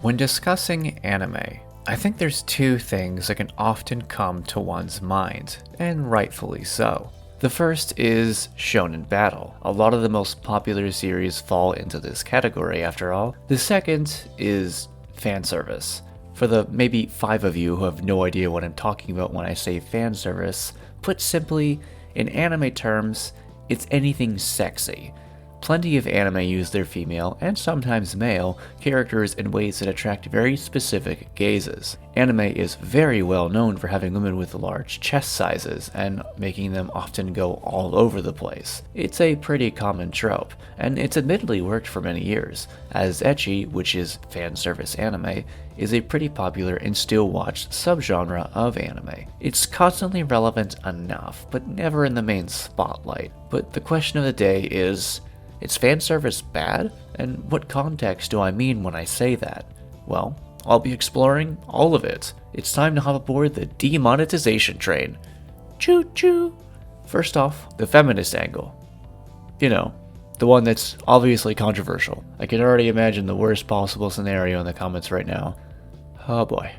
When discussing anime, I think there's two things that can often come to one's mind, and rightfully so. The first is shonen battle. A lot of the most popular series fall into this category after all. The second is fan service. For the maybe 5 of you who have no idea what I'm talking about when I say fan service, put simply, in anime terms, it's anything sexy. Plenty of anime use their female, and sometimes male, characters in ways that attract very specific gazes. Anime is very well known for having women with large chest sizes, and making them often go all over the place. It's a pretty common trope, and it's admittedly worked for many years, as ecchi, which is fan service anime, is a pretty popular and still watched subgenre of anime. It's constantly relevant enough, but never in the main spotlight. But the question of the day is fan service bad? And what context do I mean when I say that? Well, I'll be exploring all of it. It's time to hop aboard the demonetization train. Choo choo! First off, the feminist angle. You know, the one that's obviously controversial. I can already imagine the worst possible scenario in the comments right now. Oh boy.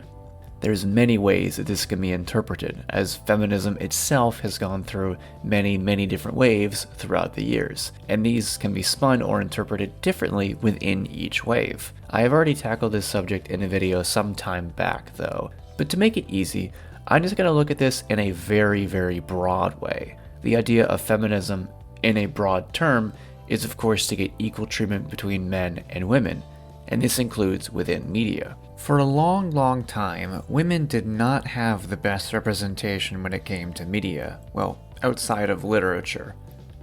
There's many ways that this can be interpreted, as feminism itself has gone through many different waves throughout the years, and these can be spun or interpreted differently within each wave. I have already tackled this subject in a video some time back though, but to make it easy, I'm just going to look at this in a very broad way. The idea of feminism in a broad term is of course to get equal treatment between men and women, and this includes within media. For a long time, women did not have the best representation when it came to media, well, outside of literature.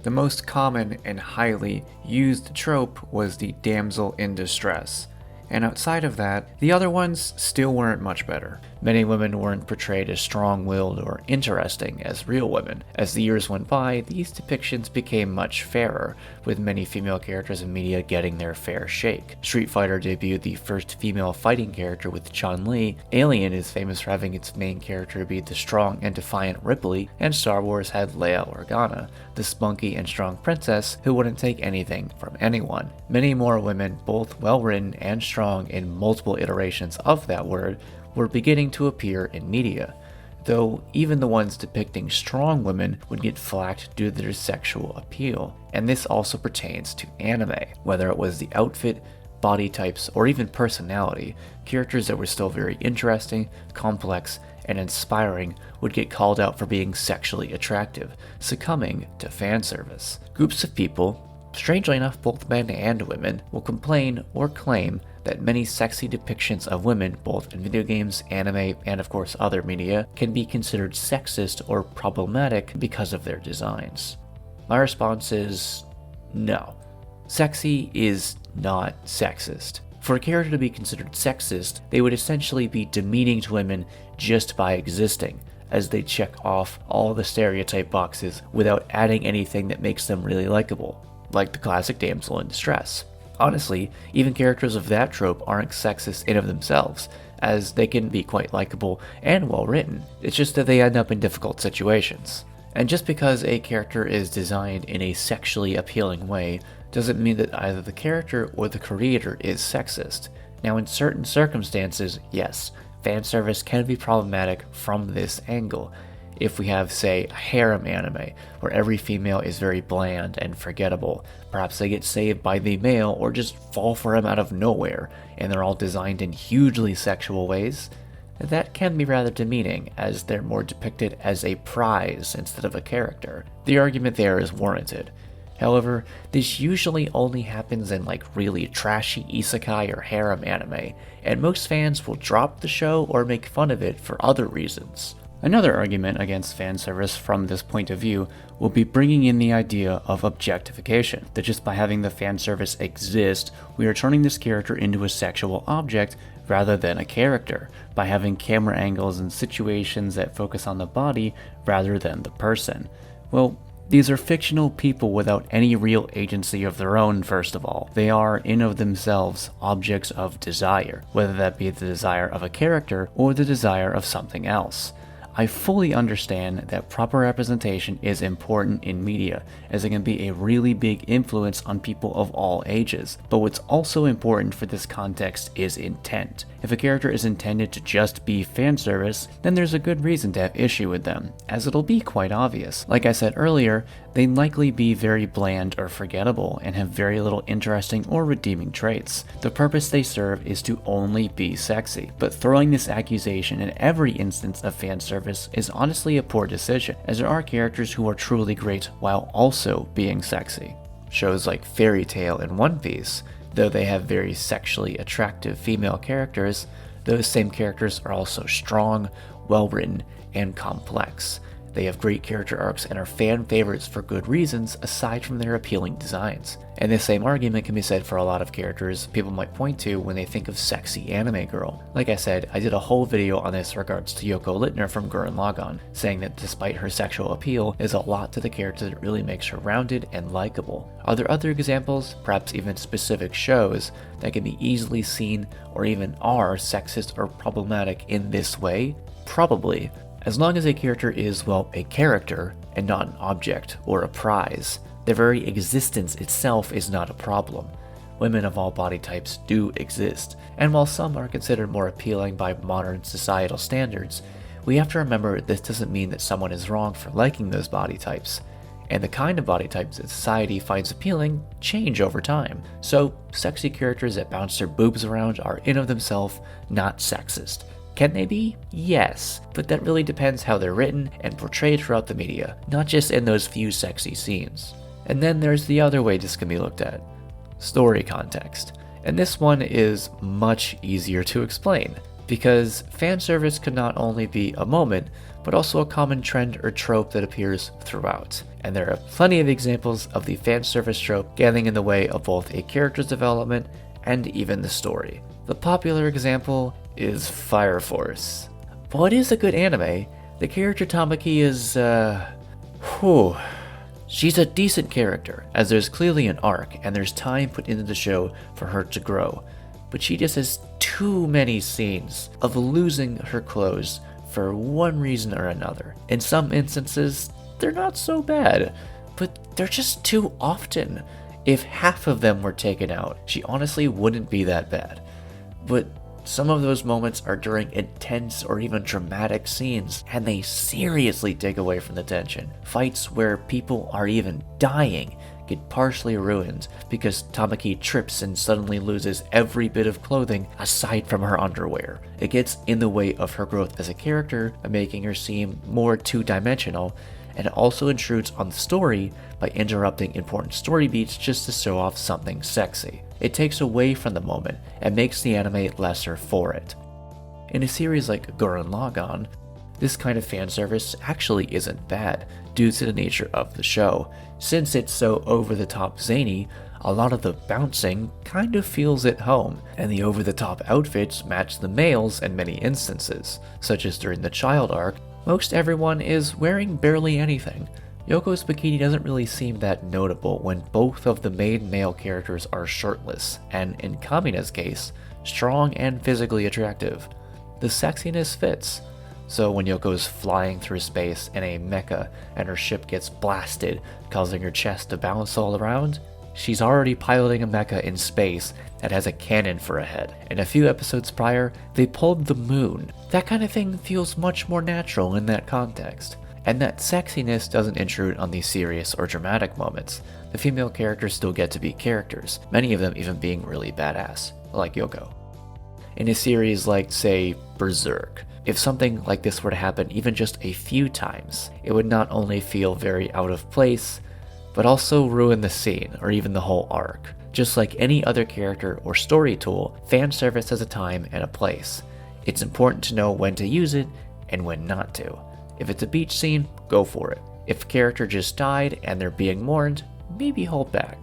The most common and highly used trope was the damsel in distress, and outside of that, the other ones still weren't much better. Many women weren't portrayed as strong-willed or interesting as real women. As the years went by, these depictions became much fairer, with many female characters in media getting their fair shake. Street Fighter debuted the first female fighting character with Chun-Li, Alien is famous for having its main character be the strong and defiant Ripley, and Star Wars had Leia Organa, the spunky and strong princess who wouldn't take anything from anyone. Many more women, both well-written and strong in multiple iterations of that word, were beginning to appear in media, though even the ones depicting strong women would get flacked due to their sexual appeal. And this also pertains to anime. Whether it was the outfit, body types, or even personality, characters that were still very interesting, complex, and inspiring would get called out for being sexually attractive, succumbing to fan service. Groups of people, strangely enough both men and women, will complain or claim that many sexy depictions of women, both in video games, anime, and of course other media, can be considered sexist or problematic because of their designs. My response is no. Sexy is not sexist. For a character to be considered sexist, they would essentially be demeaning to women just by existing, as they check off all the stereotype boxes without adding anything that makes them really likable, like the classic damsel in distress. Honestly, even characters of that trope aren't sexist in of themselves, as they can be quite likable and well written. It's just that they end up in difficult situations. And just because a character is designed in a sexually appealing way doesn't mean that either the character or the creator is sexist. Now, in certain circumstances, yes, fan service can be problematic from this angle. If we have, say, a harem anime, where every female is very bland and forgettable, perhaps they get saved by the male or just fall for him out of nowhere, and they're all designed in hugely sexual ways, that can be rather demeaning, as they're more depicted as a prize instead of a character. The argument there is warranted. However, this usually only happens in really trashy isekai or harem anime, and most fans will drop the show or make fun of it for other reasons. Another argument against fan service from this point of view will be bringing in the idea of objectification, that just by having the fan service exist, we are turning this character into a sexual object rather than a character, by having camera angles and situations that focus on the body rather than the person. Well, these are fictional people without any real agency of their own, first of all. They are, in of themselves, objects of desire, whether that be the desire of a character or the desire of something else. I fully understand that proper representation is important in media, as it can be a really big influence on people of all ages, but what's also important for this context is intent. If a character is intended to just be fan service, then there's a good reason to have issue with them, as it'll be quite obvious. Like I said earlier, they'd likely be very bland or forgettable and have very little interesting or redeeming traits. The purpose they serve is to only be sexy, but throwing this accusation in every instance of fan service is honestly a poor decision, as there are characters who are truly great while also being sexy. Shows like Fairy Tail and One Piece, though they have very sexually attractive female characters, those same characters are also strong, well-written, and complex. They have great character arcs and are fan favorites for good reasons aside from their appealing designs. And the same argument can be said for a lot of characters people might point to when they think of sexy anime girl. Like I said, I did a whole video on this in regards to Yoko Littner from Gurren Lagann, saying that despite her sexual appeal, there's a lot to the character that really makes her rounded and likable. Are there other examples, perhaps even specific shows, that can be easily seen or even are sexist or problematic in this way? Probably. As long as a character is, well, a character and not an object or a prize, their very existence itself is not a problem. Women of all body types do exist, and while some are considered more appealing by modern societal standards, we have to remember this doesn't mean that someone is wrong for liking those body types. And the kind of body types that society finds appealing change over time. So, sexy characters that bounce their boobs around are in of themselves not sexist. Can they be? Yes, but that really depends how they're written and portrayed throughout the media, not just in those few sexy scenes. And then there's the other way this can be looked at: story context. And this one is much easier to explain, because fan service could not only be a moment, but also a common trend or trope that appears throughout. And there are plenty of examples of the fan service trope getting in the way of both a character's development and even the story. The popular example is Fire Force. While it is a good anime, the character Tamaki is, she's a decent character, as there's clearly an arc and there's time put into the show for her to grow, but she just has too many scenes of losing her clothes for one reason or another. In some instances, they're not so bad, but they're just too often. If half of them were taken out, she honestly wouldn't be that bad. But some of those moments are during intense or even dramatic scenes, and they seriously take away from the tension. Fights where people are even dying get partially ruined because Tamaki trips and suddenly loses every bit of clothing aside from her underwear. It gets in the way of her growth as a character by making her seem more two-dimensional, and it also intrudes on the story by interrupting important story beats just to show off something sexy. It takes away from the moment and makes the anime lesser for it. In a series like Gurren Lagann, this kind of fan service actually isn't bad due to the nature of the show. Since it's so over-the-top zany, a lot of the bouncing kind of feels at home, and the over-the-top outfits match the males in many instances, such as during the child arc. Most everyone is wearing barely anything. Yoko's bikini doesn't really seem that notable when both of the main male characters are shirtless, and in Kamina's case, strong and physically attractive. The sexiness fits. So when Yoko's flying through space in a mecha and her ship gets blasted, causing her chest to bounce all around, she's already piloting a mecha in space that has a cannon for a head. And a few episodes prior, they pulled the moon. That kind of thing feels much more natural in that context. And that sexiness doesn't intrude on these serious or dramatic moments. The female characters still get to be characters, many of them even being really badass, like Yoko. In a series like, say, Berserk, if something like this were to happen even just a few times, it would not only feel very out of place, but also ruin the scene or even the whole arc. Just like any other character or story tool, fan service has a time and a place. It's important to know when to use it and when not to. If it's a beach scene, go for it. If a character just died and they're being mourned, maybe hold back.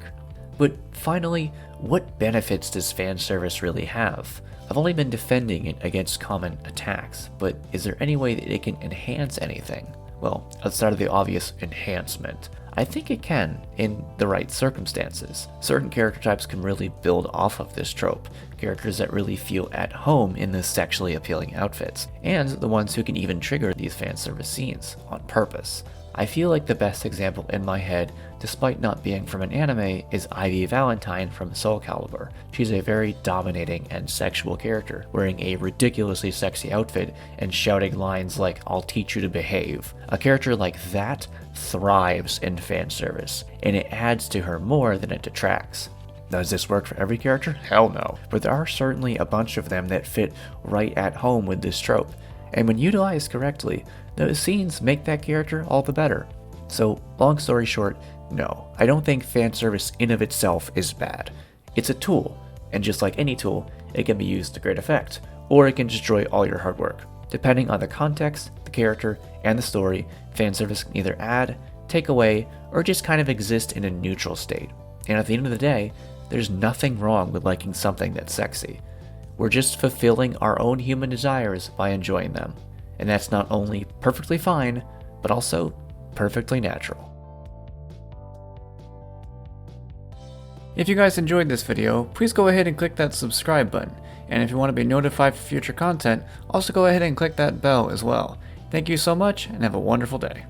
But finally, what benefits does fan service really have? I've only been defending it against common attacks, but is there any way that it can enhance anything? Well, outside of the obvious enhancement, I think it can, in the right circumstances. Certain character types can really build off of this trope, characters that really feel at home in the sexually appealing outfits, and the ones who can even trigger these fan service scenes on purpose. I feel like the best example in my head, despite not being from an anime, is Ivy Valentine from Soul Calibur. She's a very dominating and sexual character, wearing a ridiculously sexy outfit and shouting lines like, "I'll teach you to behave." A character like that thrives in fan service, and it adds to her more than it detracts. Does this work for every character? Hell no. But there are certainly a bunch of them that fit right at home with this trope, and when utilized correctly, those scenes make that character all the better. So, long story short, no, I don't think fan service in of itself is bad. It's a tool, and just like any tool, it can be used to great effect, or it can destroy all your hard work. Depending on the context, the character, and the story, fan service can either add, take away, or just kind of exist in a neutral state. And at the end of the day, there's nothing wrong with liking something that's sexy. We're just fulfilling our own human desires by enjoying them. And that's not only perfectly fine, but also perfectly natural. If you guys enjoyed this video, please go ahead and click that subscribe button. And if you want to be notified for future content, also go ahead and click that bell as well. Thank you so much, and have a wonderful day.